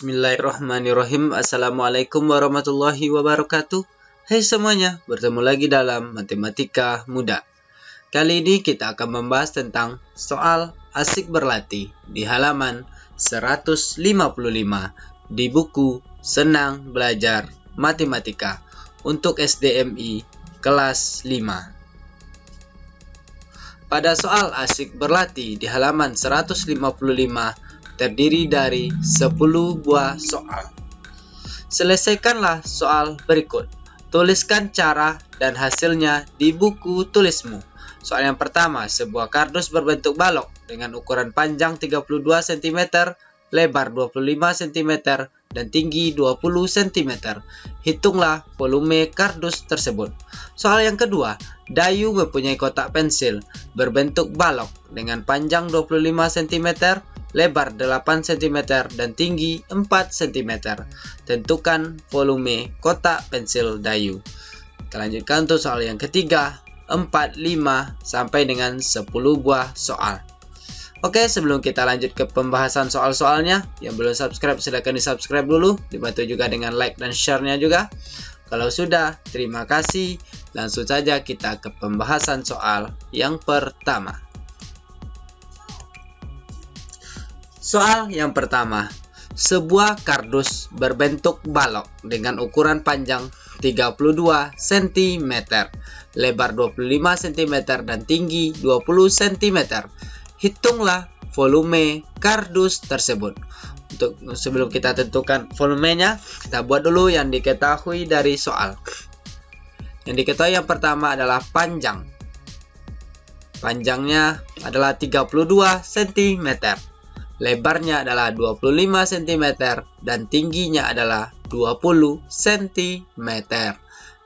Bismillahirrahmanirrahim. Assalamualaikum warahmatullahi wabarakatuh. Hai semuanya, bertemu lagi dalam Matematika Mudah. Kali ini kita akan membahas tentang soal asik berlatih di halaman 155 di buku Senang Belajar Matematika untuk SDMI kelas 5. Pada soal asik berlatih di halaman 155 terdiri dari 10 buah soal. Selesaikanlah soal berikut. Tuliskan cara dan hasilnya di buku tulismu. Soal yang pertama, sebuah kardus berbentuk balok dengan ukuran panjang 32 cm, lebar 25 cm, dan tinggi 20 cm. Hitunglah volume kardus tersebut. Soal yang kedua, Dayu mempunyai kotak pensil berbentuk balok dengan panjang 25 cm, lebar 8 cm, dan tinggi 4 cm. Tentukan volume kotak pensil Dayu. Kita lanjutkan untuk soal yang ketiga, 4, 5, sampai dengan 10 buah soal. Oke, sebelum kita lanjut ke pembahasan soal-soalnya, yang belum subscribe silahkan di-subscribe dulu, dibantu juga dengan like dan share-nya juga. Kalau sudah, terima kasih. Langsung saja kita ke pembahasan soal yang pertama. Soal yang pertama, sebuah kardus berbentuk balok dengan ukuran panjang 32 cm, lebar 25 cm, dan tinggi 20 cm. Hitunglah volume kardus tersebut. Untuk sebelum kita tentukan volumenya, kita buat dulu yang diketahui dari soal. Yang diketahui yang pertama adalah panjang. Panjangnya adalah 32 cm. Lebarnya adalah 25 cm dan tingginya adalah 20 cm.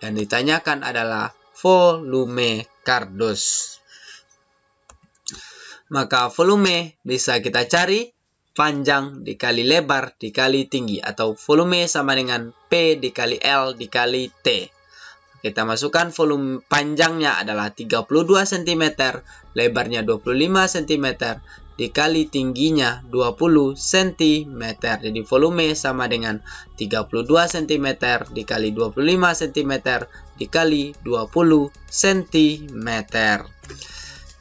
Yang ditanyakan adalah volume kardus. Maka volume bisa kita cari panjang dikali lebar dikali tinggi, atau volume sama dengan P dikali L dikali T. Kita masukkan volume panjangnya adalah 32 cm, lebarnya 25 cm, dikali tingginya 20 cm. Jadi volume sama dengan 32 cm dikali 25 cm dikali 20 cm.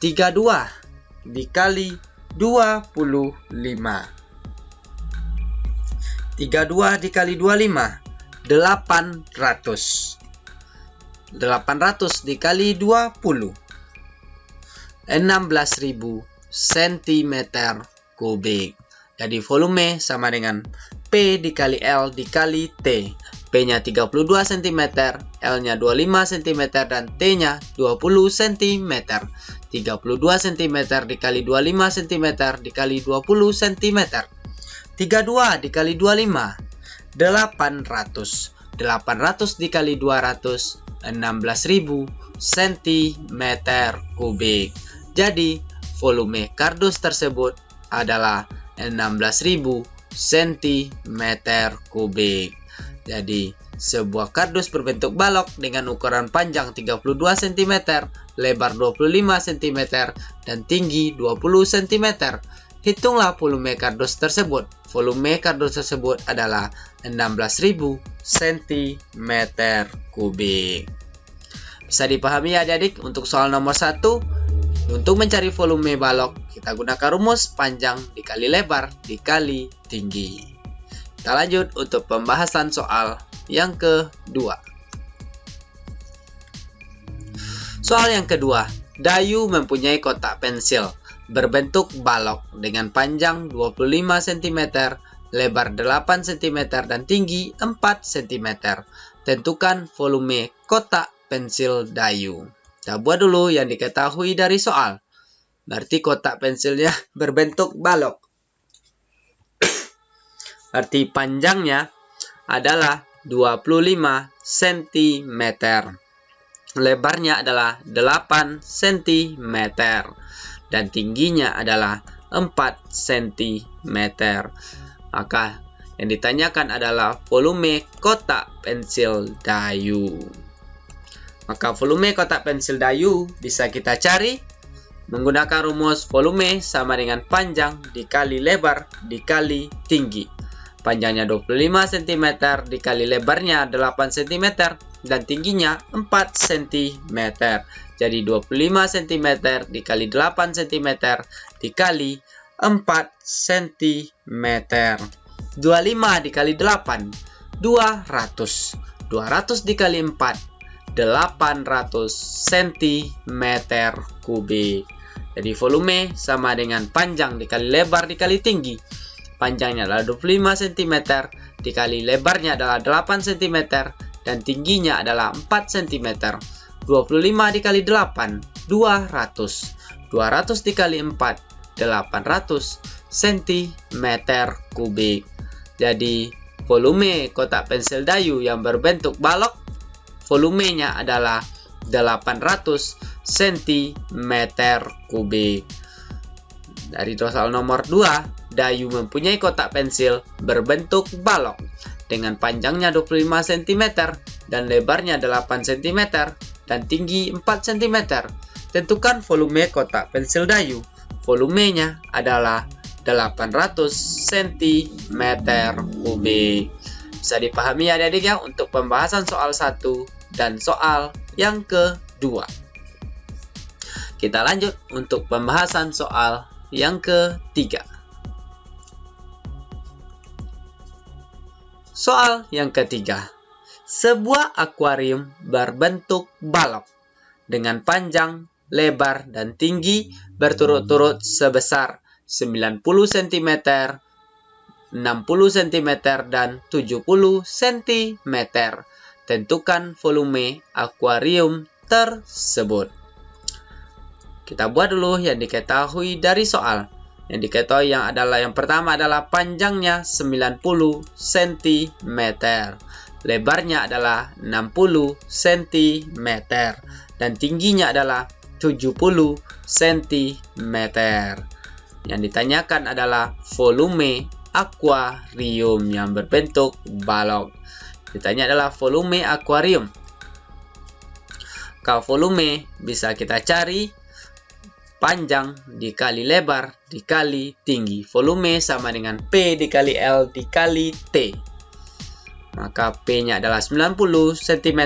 32 dikali 25. 32 dikali 25, 800. 800 dikali 20, 16.000 cm kubik. Jadi volume sama dengan P dikali L dikali T. P-nya 32 cm, L-nya 25 cm, dan T-nya 20 cm. 32 cm dikali 25 cm dikali 20 cm. 32 dikali 25, 800. 800 dikali 200, 16.000 cm kubik. Jadi volume kardus tersebut adalah 16.000 cm kubik. Jadi sebuah kardus berbentuk balok dengan ukuran panjang 32 cm, lebar 25 cm, dan tinggi 20 cm. Hitunglah volume kardus tersebut. Volume kardus tersebut adalah 16.000 cm kubik. Bisa dipahami ya adik-adik untuk soal nomor 1. Untuk mencari volume balok, kita gunakan rumus panjang dikali lebar dikali tinggi. Kita lanjut untuk pembahasan soal yang kedua. Soal yang kedua, Dayu mempunyai kotak pensil berbentuk balok dengan panjang 25 cm, lebar 8 cm, dan tinggi 4 cm. Tentukan volume kotak pensil Dayu. Kita buat dulu yang diketahui dari soal. Berarti kotak pensilnya berbentuk balok. Berarti panjangnya adalah 25 cm. Lebarnya adalah 8 cm. Dan tingginya adalah 4 cm. Maka yang ditanyakan adalah volume kotak pensil Dayu. Maka volume kotak pensil Dayu bisa kita cari menggunakan rumus volume sama dengan panjang dikali lebar dikali tinggi. Panjangnya 25 cm dikali lebarnya 8 cm dan tingginya 4 cm. Jadi 25 cm dikali 8 cm dikali 4 cm. 25 dikali 8, 200. 200 dikali 4, 800 cm kubik. Jadi volume sama dengan panjang dikali lebar dikali tinggi. Panjangnya adalah 25 cm dikali lebarnya adalah 8 cm dan tingginya adalah 4 cm. 25 dikali 8, 200. 200 dikali 4, 800 cm kubik. Jadi volume kotak pensil Dayu yang berbentuk balok, volumenya adalah 800 cm kubik. Dari soal nomor 2, Dayu mempunyai kotak pensil berbentuk balok dengan panjangnya 25 cm dan lebarnya 8 cm dan tinggi 4 cm. Tentukan volume kotak pensil Dayu. Volumenya adalah 800 cm kubik. Bisa dipahami adik-adik ya untuk pembahasan soal 1 dan soal yang kedua. Kita lanjut untuk pembahasan soal yang ketiga. Soal yang ketiga. Sebuah akuarium berbentuk balok dengan panjang, lebar, dan tinggi berturut-turut sebesar 90 cm, 60 cm, dan 70 cm. Tentukan volume akuarium tersebut. Kita buat dulu yang diketahui dari soal. Yang diketahui yang pertama adalah panjangnya 90 cm, lebarnya adalah 60 cm, dan tingginya adalah 70 cm. Yang ditanyakan adalah volume akuarium yang berbentuk balok. Ditanya adalah volume akuarium. Kalau volume bisa kita cari panjang dikali lebar dikali tinggi. Volume sama dengan P dikali L dikali T. Maka P-nya adalah 90 cm,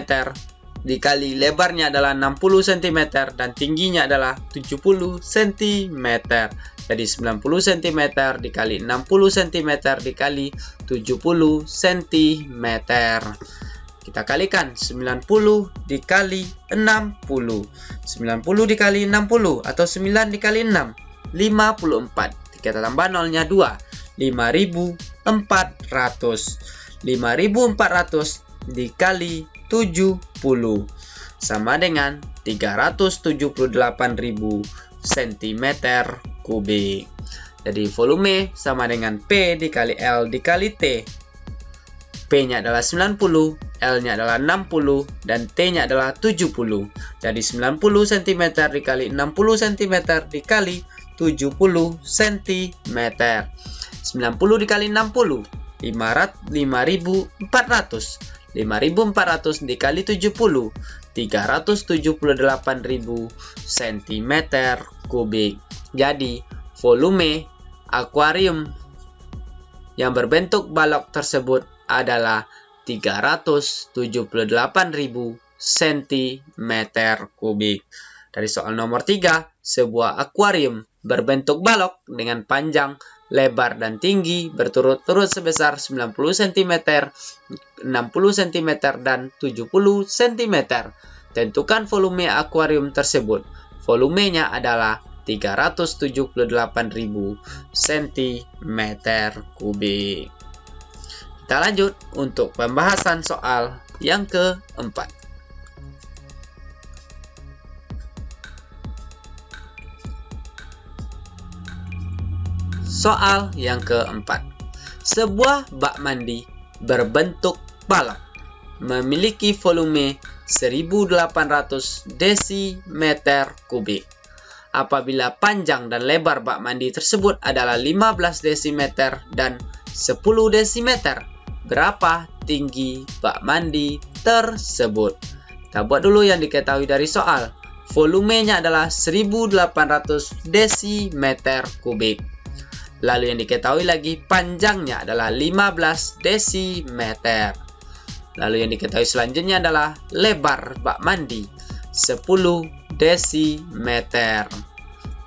dikali lebarnya adalah 60 cm, dan tingginya adalah 70 cm. Jadi 90 cm dikali 60 cm dikali 70 cm. Kita kalikan 90 dikali 60. 90 dikali 60 atau 9 dikali 6, 54. Kita tambah nolnya 2, 5.400. 5.400 dikali 70 sama dengan 378.000 cm kubik. Jadi volume sama dengan P dikali L dikali T. P-nya adalah 90, L-nya adalah 60, dan T-nya adalah 70. Jadi 90 cm dikali 60 cm dikali 70 cm. 90 dikali 60, 5.400. 5.400 dikali 70, 378.000 cm kubik. Jadi volume akuarium yang berbentuk balok tersebut adalah 378.000 cm kubik. Dari soal nomor 3, sebuah akuarium berbentuk balok dengan panjang, lebar, dan tinggi berturut-turut sebesar 90 cm, 60 cm, dan 70 cm. Tentukan volume akuarium tersebut. Volumenya adalah 378.000 cm kubik. Kita lanjut untuk pembahasan soal yang keempat. Soal yang keempat. Sebuah bak mandi berbentuk balok memiliki volume 1.800 desimeter kubik. Apabila panjang dan lebar bak mandi tersebut adalah 15 desimeter dan 10 desimeter, berapa tinggi bak mandi tersebut? Kita buat dulu yang diketahui dari soal. Volumenya adalah 1.800 desimeter kubik. Lalu yang diketahui lagi panjangnya adalah 15 desimeter. Lalu yang diketahui selanjutnya adalah lebar bak mandi 10 desimeter.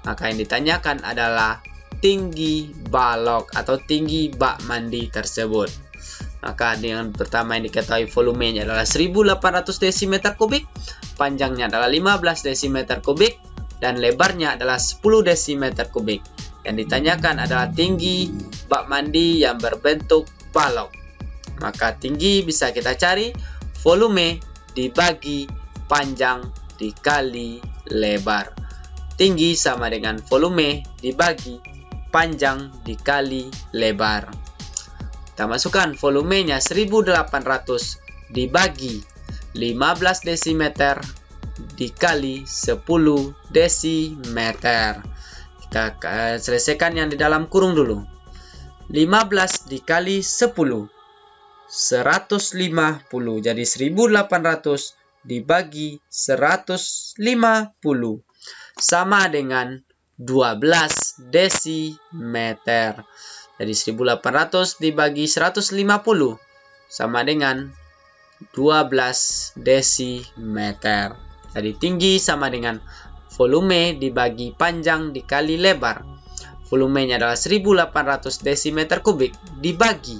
Maka yang ditanyakan adalah tinggi balok atau tinggi bak mandi tersebut. Maka yang pertama yang diketahui volumenya adalah 1800 desimeter kubik, panjangnya adalah 15 desimeter kubik, dan lebarnya adalah 10 desimeter kubik. Yang ditanyakan adalah tinggi bak mandi yang berbentuk balok. Maka tinggi bisa kita cari volume dibagi panjang dikali lebar. Tinggi sama dengan volume dibagi panjang dikali lebar. Kita masukkan volumenya 1800 dibagi 15 desimeter dikali 10 desimeter. Kita selesaikan yang di dalam kurung dulu. 15 dikali 10 150. Jadi 1800 dibagi 150 sama dengan 12 desimeter. Jadi 1800 dibagi 150 sama dengan 12 desimeter. Jadi tinggi sama dengan volume dibagi panjang dikali lebar. Volumenya adalah 1800 desimeter kubik dibagi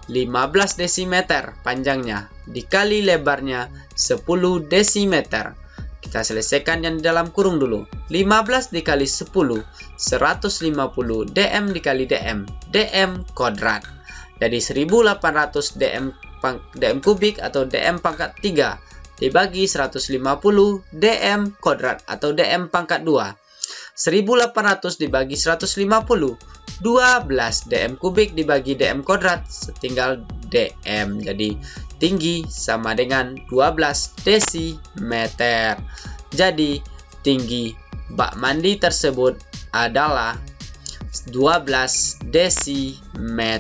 15 desimeter panjangnya dikali lebarnya 10 desimeter. Kita selesaikan yang di dalam kurung dulu. 15 dikali 10 150 dm dikali dm kuadrat. Jadi 1800 dm kubik atau dm pangkat 3 dibagi 150 dm kuadrat atau dm pangkat 2. 1800 dibagi 150 12 dm kubik dibagi dm kuadrat setinggal dm. Jadi tinggi sama dengan 12 desimeter. Jadi tinggi bak mandi tersebut adalah 12 desimeter.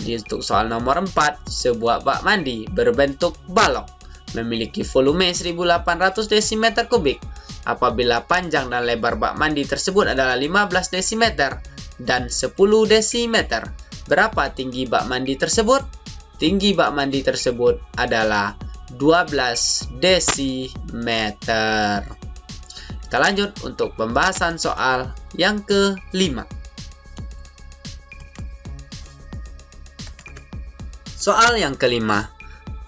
Jadi untuk soal nomor 4, sebuah bak mandi berbentuk balok memiliki volume 1800 desimeter kubik. Apabila panjang dan lebar bak mandi tersebut adalah 15 desimeter dan 10 desimeter, berapa tinggi bak mandi tersebut? Tinggi bak mandi tersebut adalah 12 desimeter. Kita lanjut untuk pembahasan soal yang kelima. Soal yang kelima,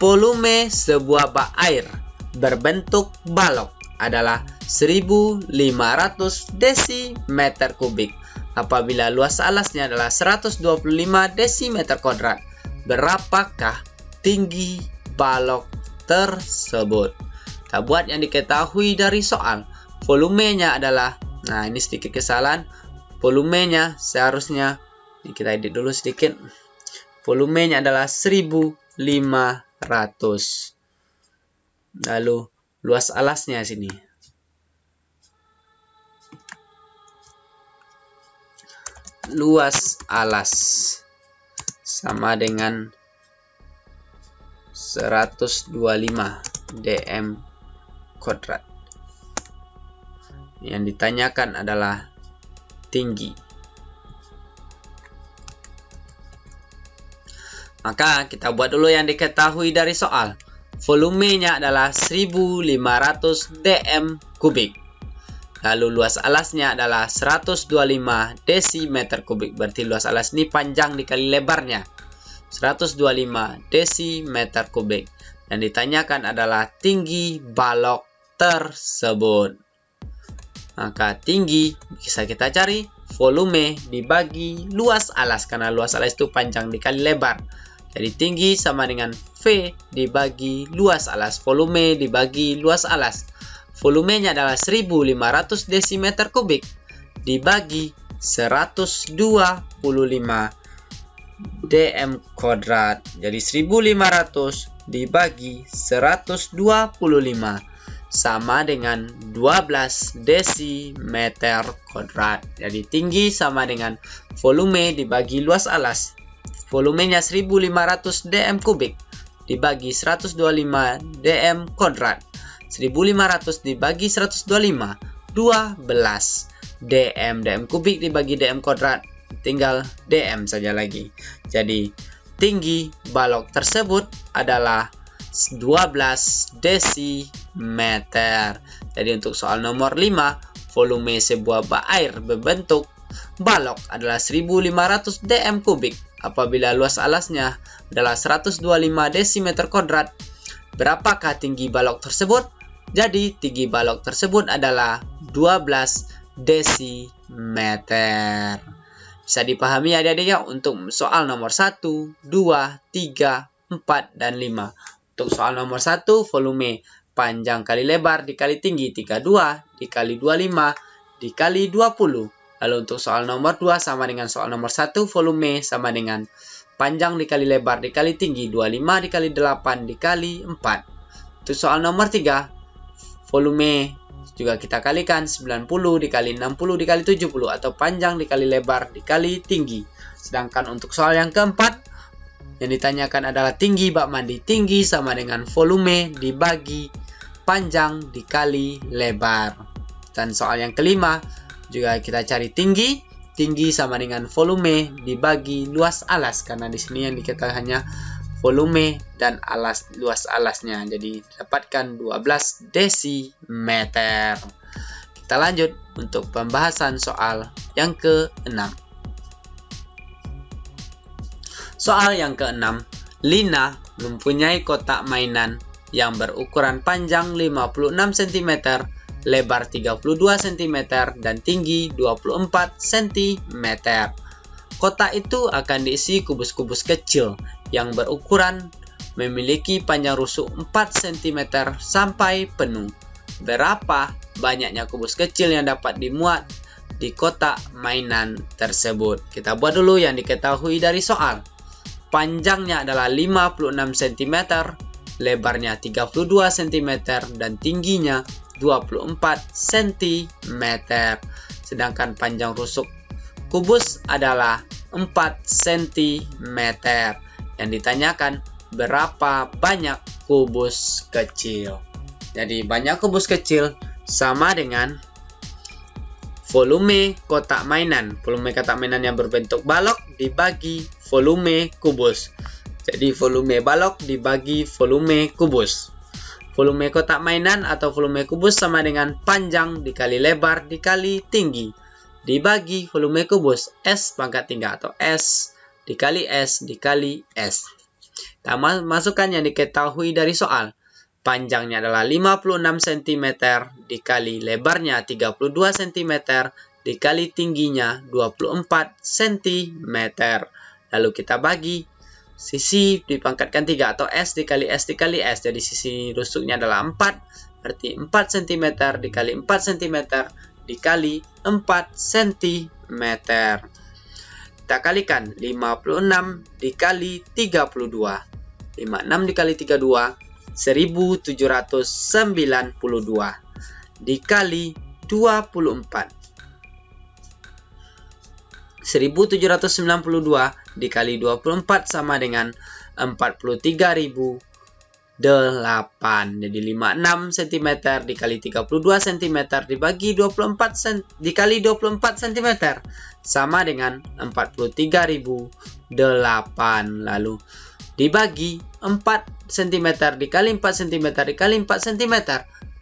volume sebuah bak air berbentuk balok adalah 1500 desimeter kubik. Apabila luas alasnya adalah 125 desimeter kuadrat, berapakah tinggi balok tersebut? Kita buat yang diketahui dari soal. Volumenya adalah, nah ini sedikit kesalahan, volumenya seharusnya kita edit dulu sedikit. Volumenya adalah 1500. Lalu luas alasnya sini. Luas alas sama dengan 125 dm kuadrat. Yang ditanyakan adalah tinggi. Maka kita buat dulu yang diketahui dari soal. Volumenya adalah 1500 dm kubik. Lalu luas alasnya adalah 125 desimeter kubik. Berarti luas alas ini panjang dikali lebarnya. 125 desimeter kubik. Yang ditanyakan adalah tinggi balok tersebut. Maka tinggi bisa kita cari volume dibagi luas alas. Karena luas alas itu panjang dikali lebar. Jadi tinggi sama dengan V dibagi luas alas. Volume dibagi luas alas. Volumenya adalah 1500 desimeter kubik dibagi 125 dm kuadrat. Jadi 1500 dibagi 125 sama dengan 12 desimeter kuadrat. Jadi tinggi sama dengan volume dibagi luas alas. Volumenya 1500 dm kubik dibagi 125 dm kuadrat. 1500 dibagi 125, 12 dm. Dm kubik dibagi dm kuadrat, tinggal dm saja lagi. Jadi tinggi balok tersebut adalah 12 desimeter. Jadi untuk soal nomor 5, volume sebuah bak air berbentuk balok adalah 1500 dm kubik. Apabila luas alasnya adalah 125 desimeter kuadrat, berapakah tinggi balok tersebut? Jadi tinggi balok tersebut adalah 12 desimeter. Bisa dipahami adik-adik ya untuk soal nomor 1, 2, 3, 4, dan 5. Untuk soal nomor 1, volume panjang kali lebar dikali tinggi 32 dikali 25 dikali 20. Lalu untuk soal nomor 2 sama dengan soal nomor 1, volume sama dengan panjang dikali lebar dikali tinggi 25 dikali 8 dikali 4. Untuk soal nomor 3, volume juga kita kalikan 90 dikali 60 dikali 70 atau panjang dikali lebar dikali tinggi. Sedangkan untuk soal yang keempat, yang ditanyakan adalah tinggi bak mandi. Tinggi sama dengan volume dibagi panjang dikali lebar. Dan soal yang kelima juga kita cari tinggi. Tinggi sama dengan volume dibagi luas alas. Karena di sini yang dikatakan hanya volume dan alas, luas alasnya. Jadi dapatkan 12 desimeter. Kita lanjut untuk pembahasan soal yang ke-6. Soal yang ke-6, Lina mempunyai kotak mainan yang berukuran panjang 56 cm, lebar 32 cm, dan tinggi 24 cm. Kotak itu akan diisi kubus-kubus kecil yang berukuran memiliki panjang rusuk 4 cm sampai penuh. Berapa banyaknya kubus kecil yang dapat dimuat di kotak mainan tersebut? Kita buat dulu yang diketahui dari soal. Panjangnya adalah 56 cm, lebarnya 32 cm, dan tingginya 24 cm. Sedangkan panjang rusuk kubus adalah 4 cm. Yang ditanyakan berapa banyak kubus kecil. Jadi banyak kubus kecil sama dengan volume kotak mainan. Volume kotak mainan yang berbentuk balok dibagi volume kubus. Jadi volume balok dibagi volume kubus. Volume kotak mainan atau volume kubus sama dengan panjang dikali lebar dikali tinggi dibagi volume kubus S pangkat 3 atau S dikali S dikali S. Kita masukkan yang diketahui dari soal. Panjangnya adalah 56 cm dikali lebarnya 32 cm dikali tingginya 24 cm. Lalu kita bagi sisi dipangkatkan 3 atau S dikali S dikali S. Jadi sisi rusuknya adalah 4. Berarti 4 cm dikali 4 cm dikali 4 cm. Kita kalikan 56 dikali 32. 56 dikali 32 1792 dikali 24. 1792 dikali 24 sama dengan 43.008. Jadi 56 cm dikali 32 cm dibagi 24 dikali 24 cm sama dengan 43.008. Lalu dibagi 4 cm dikali 4 cm dikali 4 cm.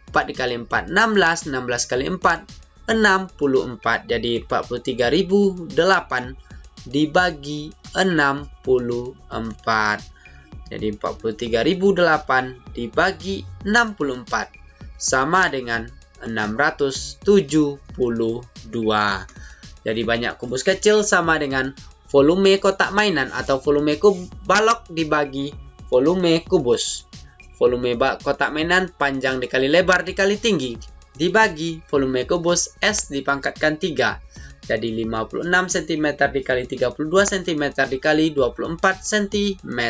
4 dikali 4 16, 16 kali 4 64. Jadi 43.008 dibagi 64. Jadi 43.008 dibagi 64 sama dengan 672. Jadi banyak kubus kecil sama dengan volume kotak mainan atau volume balok dibagi volume kubus. Volume kotak mainan panjang dikali lebar dikali tinggi dibagi volume kubus S dipangkatkan 3. Jadi 56 cm dikali 32 cm dikali 24 cm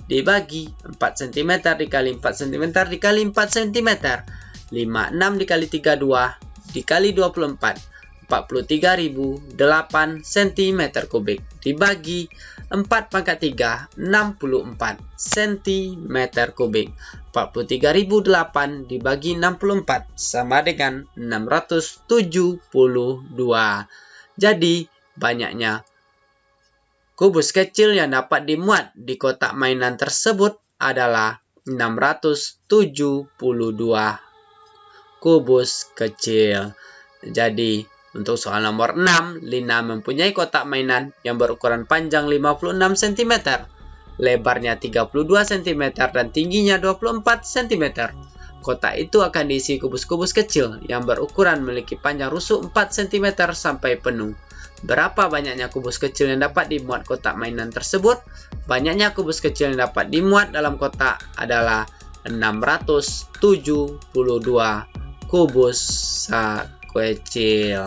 dibagi 4 cm dikali 4 cm dikali 4 cm. 56 dikali 32 dikali 24. 43.008 cm kubik dibagi 4/3, 64 cm kubik. 43.008 dibagi 64 sama dengan 672. Jadi, banyaknya kubus kecil yang dapat dimuat di kotak mainan tersebut adalah 672 kubus kecil. Jadi, untuk soal nomor 6, Lina mempunyai kotak mainan yang berukuran panjang 56 cm, lebarnya 32 cm, dan tingginya 24 cm. Kotak itu akan diisi kubus-kubus kecil yang berukuran memiliki panjang rusuk 4 cm sampai penuh. Berapa banyaknya kubus kecil yang dapat dimuat kotak mainan tersebut? Banyaknya kubus kecil yang dapat dimuat dalam kotak adalah 672 kubus kecil.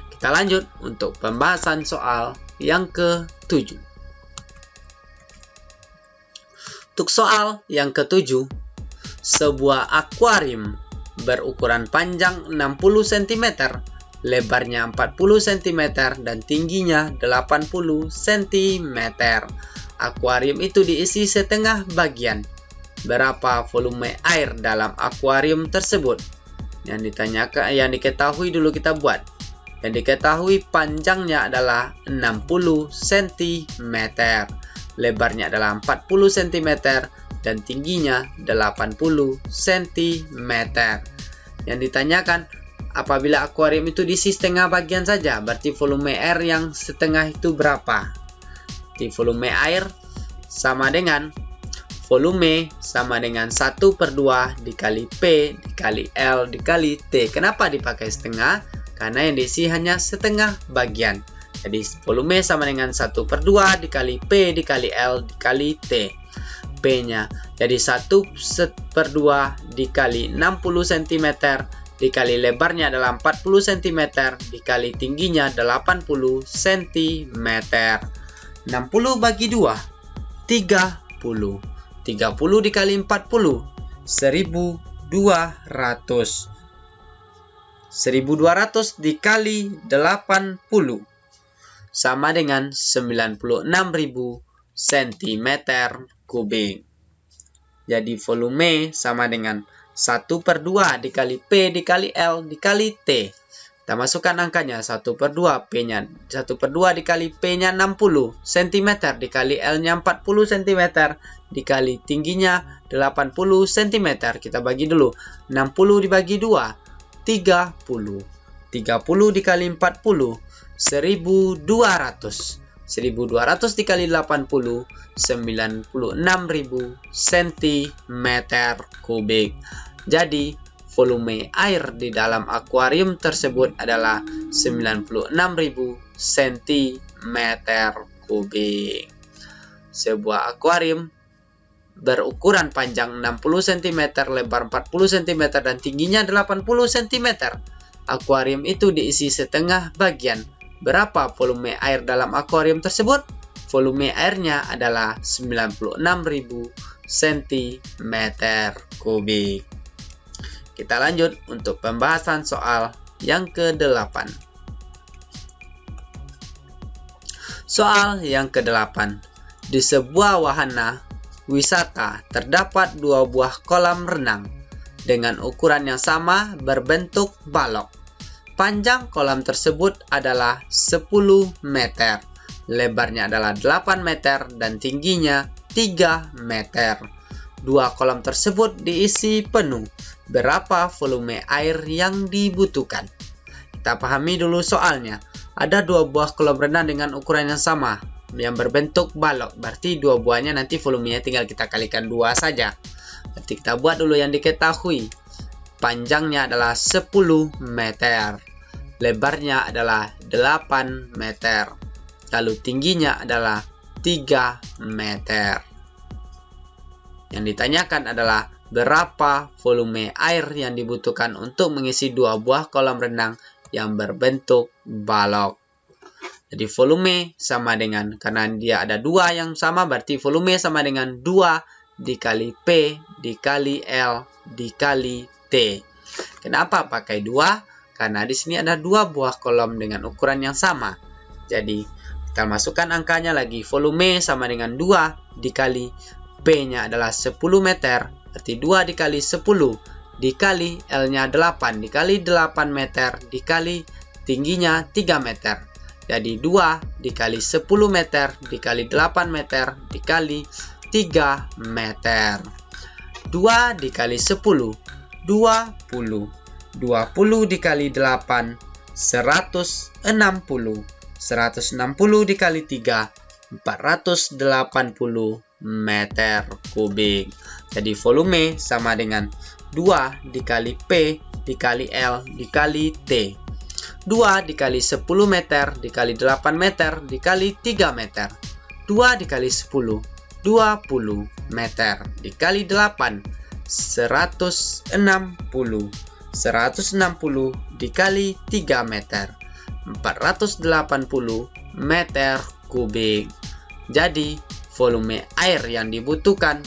Kita lanjut untuk pembahasan soal yang ke-7. Untuk soal yang ke-7, sebuah akuarium berukuran panjang 60 cm, lebarnya 40 cm, dan tingginya 80 cm. Akuarium itu diisi setengah bagian. Berapa volume air dalam akuarium tersebut? Yang diketahui dulu kita buat. Yang diketahui panjangnya adalah 60 cm, lebarnya adalah 40 cm, dan tingginya 80 cm. Yang ditanyakan, apabila akuarium itu diisi setengah bagian saja, berarti volume air yang setengah itu berapa? Di volume air sama dengan volume sama dengan 1/2 dikali P dikali L dikali T. Kenapa dipakai setengah? Karena yang diisi hanya setengah bagian. Jadi volume sama dengan 1/2 dikali P dikali L dikali T. P-nya jadi 1/2 dikali 60 cm dikali lebarnya adalah 40 cm dikali tingginya 80 cm. 60 bagi 2, 30. 30 dikali 40, 1200. 1200 dikali 80 sama dengan 96.000 cm kubik. Jadi volume sama dengan 1/2 dikali P dikali L dikali T. Kita masukkan angkanya 1/2, P-nya 1/2 dikali P-nya 60 cm dikali L-nya 40 cm dikali tingginya 80 cm. Kita bagi dulu. 60 dibagi 2, 30. 30 dikali 40, 1200. 1200 dikali 80, 96.000 cm kubik. Jadi, volume air di dalam akuarium tersebut adalah 96.000 cm kubik. Sebuah akuarium berukuran panjang 60 cm, lebar 40 cm, dan tingginya 80 cm. Akuarium itu diisi setengah bagian. Berapa volume air dalam akuarium tersebut? Volume airnya adalah 96.000 cm kubik. Kita lanjut untuk pembahasan soal yang ke-8. Soal yang ke-8. Di sebuah wahana wisata terdapat 2 buah kolam renang dengan ukuran yang sama berbentuk balok. Panjang kolam tersebut adalah 10 meter, lebarnya adalah 8 meter, dan tingginya 3 meter. 2 kolam tersebut diisi penuh. Berapa volume air yang dibutuhkan? Kita pahami dulu soalnya. Ada 2 buah kolam renang dengan ukuran yang sama, yang berbentuk balok. Berarti 2 buahnya nanti volumenya tinggal kita kalikan 2 saja. Berarti kita buat dulu yang diketahui. Panjangnya adalah 10 meter. Lebarnya adalah 8 meter. Lalu tingginya adalah 3 meter. Yang ditanyakan adalah berapa volume air yang dibutuhkan untuk mengisi 2 buah kolam renang yang berbentuk balok. Jadi volume sama dengan, karena dia ada 2 yang sama, berarti volume sama dengan 2 dikali P dikali L dikali T. Kenapa pakai 2? Karena di sini ada 2 buah kolam dengan ukuran yang sama. Jadi Kita masukkan angkanya lagi. Volume sama dengan 2 dikali P-nya adalah 10 meter. Berarti 2 dikali 10 dikali L-nya 8 dikali 8 meter dikali tingginya 3 meter. Jadi 2 dikali 10 meter dikali 8 meter dikali 3 meter. 2 dikali 10 20. 20 dikali 8 160. 160 dikali 3 480 meter kubik. Jadi volume sama dengan 2 dikali P dikali L dikali T. 2 dikali 10 meter dikali 8 meter dikali 3 meter. 2 dikali 10 20 meter dikali 8 160. 160 dikali 3 meter 480 meter kubik. Jadi volume air yang dibutuhkan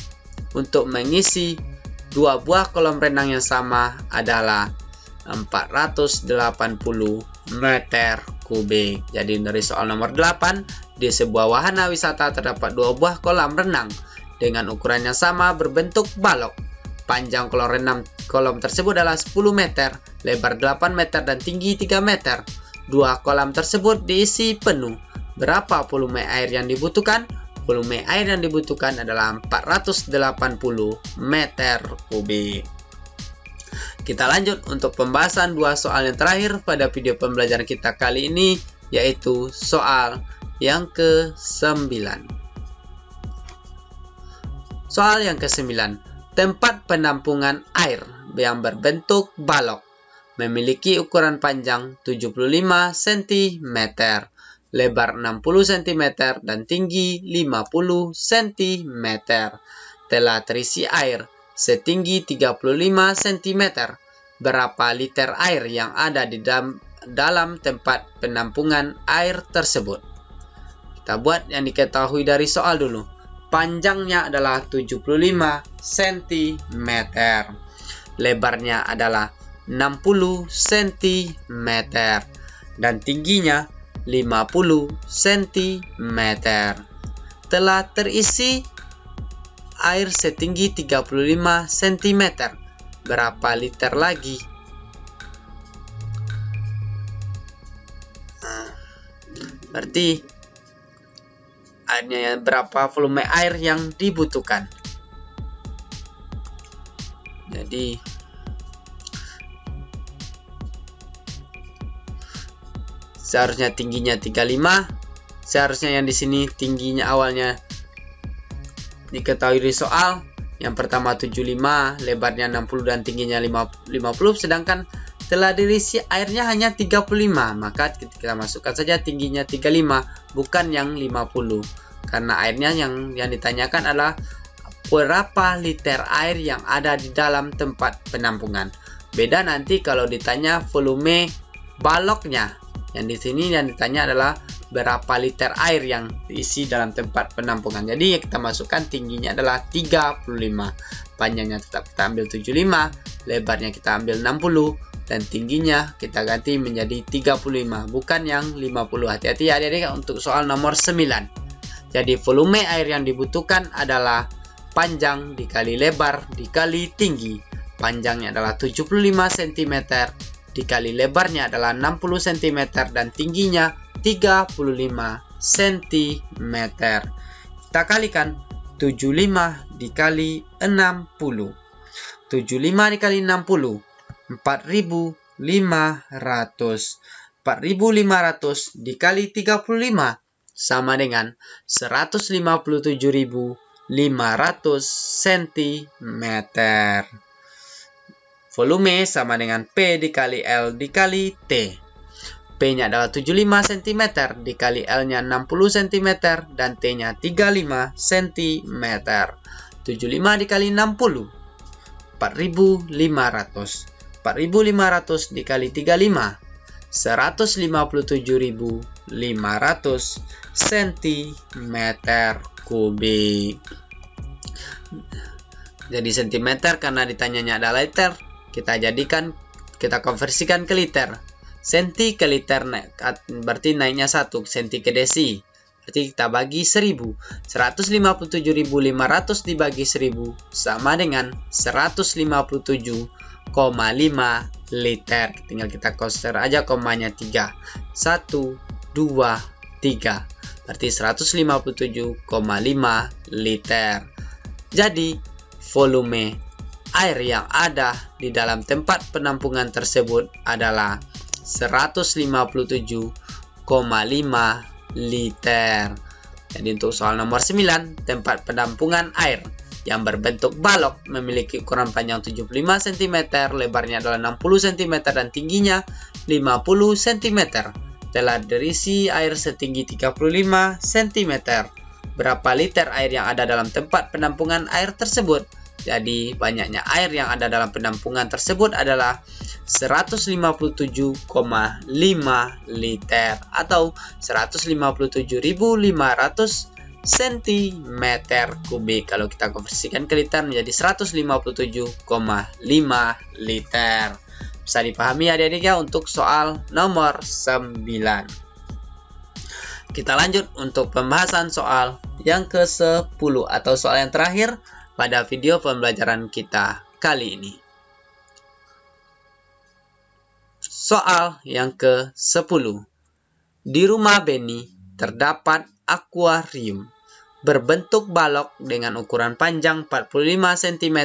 untuk mengisi 2 buah kolam renang yang sama adalah 480 meter kubik. Jadi dari soal nomor 8, di sebuah wahana wisata terdapat 2 buah kolam renang dengan ukuran yang sama berbentuk balok. Panjang kolam tersebut adalah 10 meter, lebar 8 meter dan tinggi 3 meter. 2 kolam tersebut diisi penuh. Berapa volume air yang dibutuhkan? Volume air yang dibutuhkan adalah 480 meter kubik. Kita lanjut untuk pembahasan 2 soal yang terakhir pada video pembelajaran kita kali ini, yaitu soal yang ke-9. Soal yang ke-9. Tempat penampungan air yang berbentuk balok memiliki ukuran panjang 75 cm, lebar 60 cm, dan tinggi 50 cm. Telah terisi air setinggi 35 cm. Berapa liter air yang ada di dalam tempat penampungan air tersebut? Kita buat yang diketahui dari soal dulu. Panjangnya adalah 75 cm. Lebarnya adalah 60 cm. Dan tingginya 50 cm. Telah terisi air setinggi 35 cm. Berapa liter lagi? Berarti berapa volume air yang dibutuhkan. Jadi seharusnya tingginya 35. Seharusnya yang di sini tingginya awalnya diketahui di soal. Yang pertama 75, lebarnya 60 dan tingginya 50, sedangkan telah diisi airnya hanya 35. Maka kita masukkan saja tingginya 35, bukan yang 50. Karena airnya yang ditanyakan adalah berapa liter air yang ada di dalam tempat penampungan. Beda nanti kalau ditanya volume baloknya. Yang di sini yang ditanya adalah berapa liter air yang diisi dalam tempat penampungan. Jadi kita masukkan tingginya adalah 35. Panjangnya tetap kita ambil 75, lebarnya kita ambil 60, dan tingginya kita ganti menjadi 35, bukan yang 50. Hati-hati ya adik-adik untuk soal nomor 9. Jadi volume air yang dibutuhkan adalah panjang dikali lebar dikali tinggi. Panjangnya adalah 75 cm dikali lebarnya adalah 60 cm dan tingginya 35 cm. Kita kalikan 75 dikali 60. 75 dikali 60 4.500. 4.500 dikali 35 sama dengan 157.500 cm. Volume sama dengan P dikali L dikali T. P-nya adalah 75 cm, dikali L-nya 60 cm, dan T-nya 35 cm. 75 dikali 60, 4.500. 4.500 dikali 35, 157.500 cm kubik. Jadi cm karena ditanyanya ada liter, kita konversikan ke liter. Senti ke liter berarti naiknya 1, senti ke desi. Berarti kita bagi 1000. 157.500 dibagi 1000 sama dengan 157,5 liter. Tinggal kita counter aja komanya 3. 1, 2, 3. Berarti 157,5 liter. Jadi, volume air yang ada di dalam tempat penampungan tersebut adalah 157,5 liter. Jadi untuk soal nomor 9, tempat penampungan air yang berbentuk balok memiliki ukuran panjang 75 cm, lebarnya adalah 60 cm dan tingginya 50 cm. Telah terisi air setinggi 35 cm. Berapa liter air yang ada dalam tempat penampungan air tersebut? Jadi banyaknya air yang ada dalam penampungan tersebut adalah 157,5 liter atau 157.500 cm kubik. Kalau kita konversikan ke liter menjadi 157,5 liter. Bisa dipahami adik-adik ya untuk soal nomor 9. Kita lanjut untuk pembahasan soal yang ke-10 atau soal yang terakhir pada video pembelajaran kita kali ini. Soal yang ke-10. Di rumah Benny terdapat akuarium berbentuk balok dengan ukuran panjang 45 cm,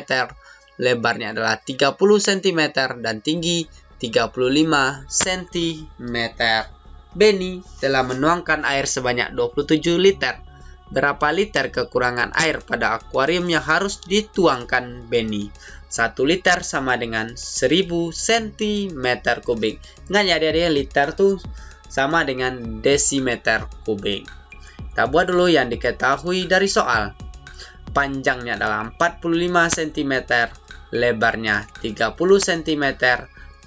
lebarnya adalah 30 cm dan tinggi 35 cm. Benny telah menuangkan air sebanyak 27 liter. Berapa liter kekurangan air pada akuarium yang harus dituangkan Benny? 1 liter sama dengan 1000 cm kubik. Ingat ya adik-adik, liter tuh sama dengan desimeter kubik. Kita buat dulu yang diketahui dari soal. Panjangnya adalah 45 cm, lebarnya 30 cm,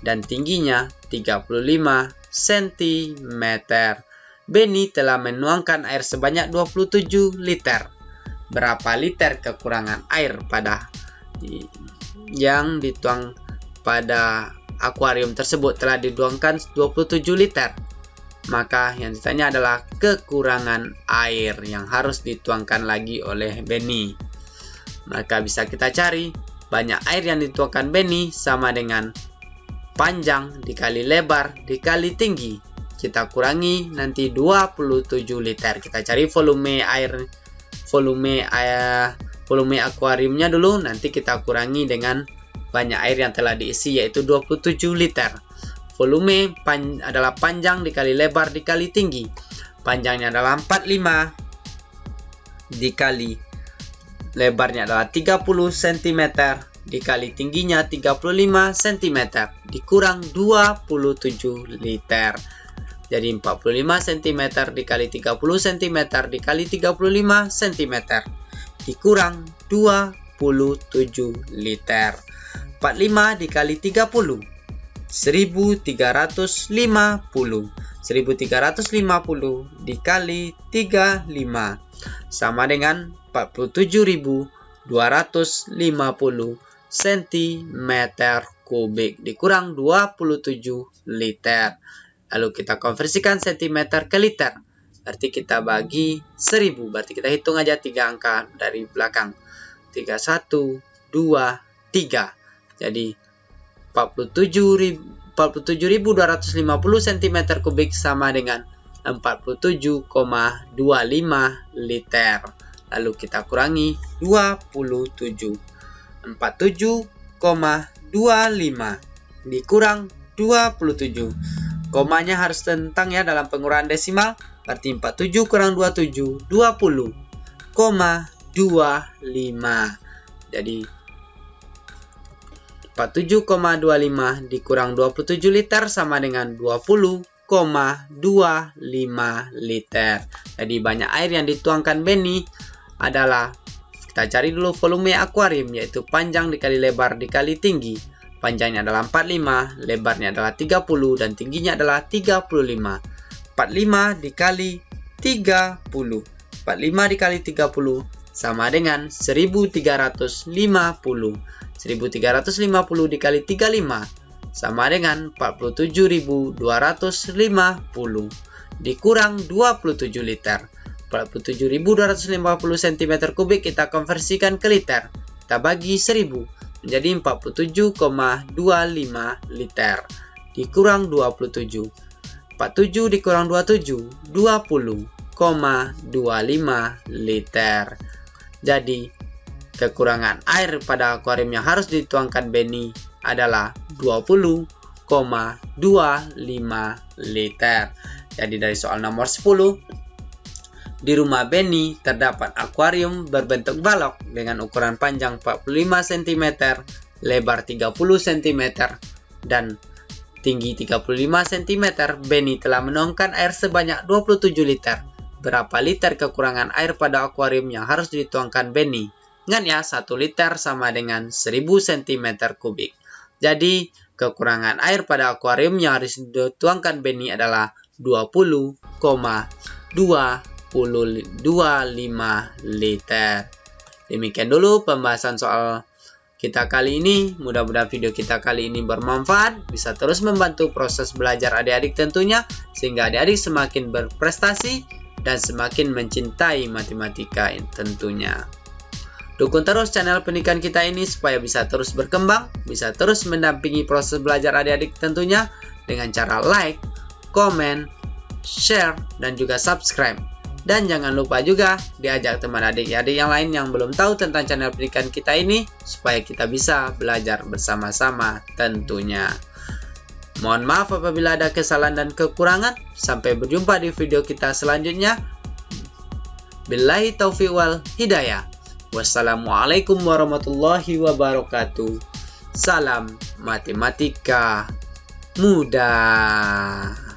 dan tingginya 35 cm. Benny telah menuangkan air sebanyak 27 liter. Berapa liter kekurangan air yang dituang pada akuarium tersebut? Telah dituangkan 27 liter. Maka yang ditanya adalah kekurangan air yang harus dituangkan lagi oleh Benny. Maka bisa kita cari banyak air yang dituangkan Benny sama dengan panjang dikali lebar dikali tinggi. Kita kurangi nanti 27 liter. Kita cari volume akuariumnya dulu. Nanti kita kurangi dengan banyak air yang telah diisi yaitu 27 liter. Volume adalah panjang dikali lebar dikali tinggi. Panjangnya adalah 45 dikali lebarnya adalah 30 cm dikali tingginya 35 cm dikurang 27 liter. Jadi 45 cm dikali 30 cm dikali 35 cm dikurang 27 liter. 45 dikali 30 1350. 1350 dikali 35 sama dengan 47.250 cm kubik dikurang 27 liter. Lalu kita konversikan cm ke liter. Berarti kita bagi 1000. Berarti kita hitung aja 3 angka dari belakang. 31, 2, 3. Jadi 47.250 cm kubik sama dengan 47,25 liter. Lalu kita kurangi 27. 47,25 dikurang 27. Komanya harus tentang ya dalam penguraian desimal. Berarti 47 kurang 27, 20,25. Jadi 47,25 dikurang 27 liter sama dengan 20,25 liter. Jadi banyak air yang dituangkan Benny adalah, kita cari dulu volume akuarium, yaitu panjang dikali lebar dikali tinggi. Panjangnya adalah 45, lebarnya adalah 30, dan tingginya adalah 35. 45 dikali 30. 45 dikali 30 sama dengan 1350. 1350 dikali 35 sama dengan 47.250 dikurang 27 liter. 47.250 cm kubik kita konversikan ke liter. Kita bagi 1000 menjadi 47,25 liter. Dikurang 27. 47 dikurang 27, 20,25 liter. Jadi, kekurangan air pada akuarium yang harus dituangkan Benny adalah 20,25 liter. Jadi dari soal nomor 10, di rumah Benny terdapat akuarium berbentuk balok dengan ukuran panjang 45 cm, lebar 30 cm, dan tinggi 35 cm. Benny telah menuangkan air sebanyak 27 liter. Berapa liter kekurangan air pada akuarium yang harus dituangkan Benny? Ingat ya, 1 liter sama dengan 1000 cm kubik. Jadi, kekurangan air pada akuarium yang harus dituangkan Benny adalah 20,25 liter. Demikian dulu pembahasan soal kita kali ini. Mudah-mudahan video kita kali ini bermanfaat, bisa terus membantu proses belajar adik-adik tentunya, sehingga adik-adik semakin berprestasi dan semakin mencintai matematika tentunya. Dukung terus channel pendidikan kita ini supaya bisa terus berkembang, bisa terus mendampingi proses belajar adik-adik tentunya dengan cara like, komen, share, dan juga subscribe. Dan jangan lupa juga diajak teman adik-adik yang lain yang belum tahu tentang channel pendidikan kita ini supaya kita bisa belajar bersama-sama tentunya. Mohon maaf apabila ada kesalahan dan kekurangan. Sampai berjumpa di video kita selanjutnya. Billahi taufiq wal hidayah. Wassalamualaikum warahmatullahi wabarakatuh. Salam matematika mudah.